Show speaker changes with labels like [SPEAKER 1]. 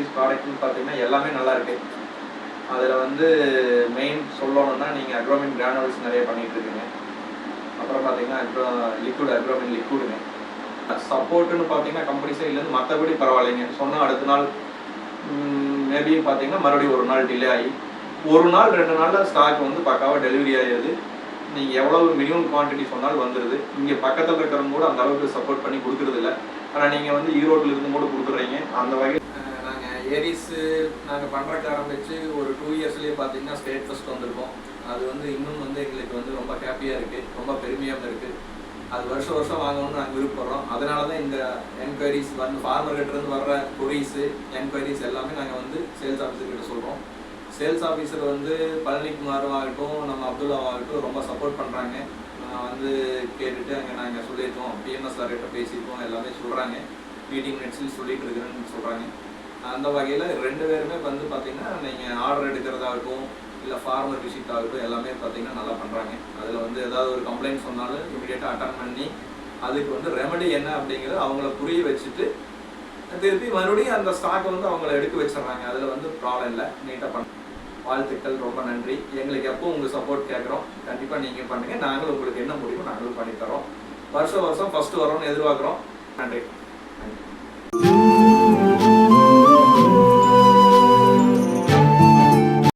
[SPEAKER 1] Enquiries ப்ராடக்ட்னு பார்த்தீங்கன்னா எல்லாமே நல்லா இருக்கு. அதில் வந்து மெயின் சொல்லணும்னா நீங்கள் அக்ரோமின் கிரானுவல்ஸ் நிறைய பண்ணிட்டு இருக்கீங்க. அப்புறம் பார்த்தீங்கன்னா லிக்விட் அக்ரோமின் லிக்விடுங்க. சப்போர்ட்டுன்னு பார்த்தீங்கன்னா கம்பெனி சைட்லேருந்து மற்றபடி பரவாயில்லைங்க. சொன்னால் அடுத்த நாள் மேபி பார்த்தீங்கன்னா மறுபடியும் ஒரு நாள் டிலே ஆகி ஒரு நாள் 2 நாளில் ஸ்டாக் வந்து பக்காவாக டெலிவரி ஆகிடுது. நீங்கள் எவ்வளவு மினிமம் குவான்டிட்டி சொன்னாலும் வந்துடுது. இங்கே பக்கத்தில் இருக்கிறவங்க கூட அந்த அளவுக்கு சப்போர்ட் பண்ணி கொடுக்குறதில்ல. ஆனால் நீங்கள் வந்து ஈரோட்டில் இருந்து கூட கொடுத்துட்றீங்க. அந்த வகையில் நாங்கள் ஏரிஸு நாங்கள் பண்ணுறக்கு ஆரம்பித்து ஒரு 2 இயர்ஸ்லேயே பார்த்தீங்கன்னா ஸ்டேட் ஃபஸ்ட் வந்திருக்கோம். அது வந்து இன்னும் வந்து எங்களுக்கு வந்து ரொம்ப ஹாப்பியாக இருக்குது, ரொம்ப பெருமையாக இருக்குது. அது வருஷம் வருஷம் வாங்கணும்னு நாங்கள் விருப்பப்படுறோம். அதனால தான் இந்த என்கொயரிஸ் வந்து ஃபார்மர்கிட்டருந்து வர்ற கொரீஸு என்கொயரிஸ் எல்லாமே நாங்கள் வந்து சேல்ஸ் ஆஃபீஸர்கிட்ட சொல்கிறோம். சேல்ஸ் ஆஃபீஸர் வந்து பழனிக்குமார் ஆகட்டும், நம்ம அப்துல்லா ஆகட்டும் ரொம்ப சப்போர்ட் பண்ணுறாங்க. வந்து கேட்டுட்டு அங்கே நாங்கள் சொல்லியிருக்கோம், பிஎம்எஸ் சார்கிட்ட பேசியிருக்கோம், எல்லாமே சொல்கிறாங்க. மீட்டிங் நெட்ஸில் சொல்லிட்டு இருக்கிறேன்னு சொல்கிறாங்க. அந்த வகையில் 2 பேருமே வந்து பார்த்திங்கன்னா நீங்கள் ஆர்டர் எடுக்கிறதாகட்டும் இல்லை ஃபார்மர் விசிட் ஆகட்டும் எல்லாமே பார்த்திங்கன்னா நல்லா பண்ணுறாங்க. அதில் வந்து ஏதாவது ஒரு கம்ப்ளைண்ட் சொன்னாலும் இமீடியட்டாக அட்டன் பண்ணி அதுக்கு வந்து ரெமெடி என்ன அப்படிங்கிறத அவங்கள புரிய வச்சுட்டு திருப்பி மறுபடியும் அந்த ஸ்டாக்கை வந்து அவங்கள எடுக்க வச்சிடறாங்க. அதில் வந்து ப்ராப்ளம் இல்லை, நீட்டாக பண்ண. வாழ்த்துக்கள், ரொம்ப நன்றி. எங்களுக்கு எப்போ உங்கள் சப்போர்ட் கேட்குறோம், கண்டிப்பாக நீங்கள் பண்ணுங்கள். நாங்களும் உங்களுக்கு என்ன முடியுமோ நாங்களும் பண்ணித்தரோம். வருஷம் வருஷம் ஃபஸ்ட்டு வரோம்னு எதிர்பார்க்குறோம். நன்றி.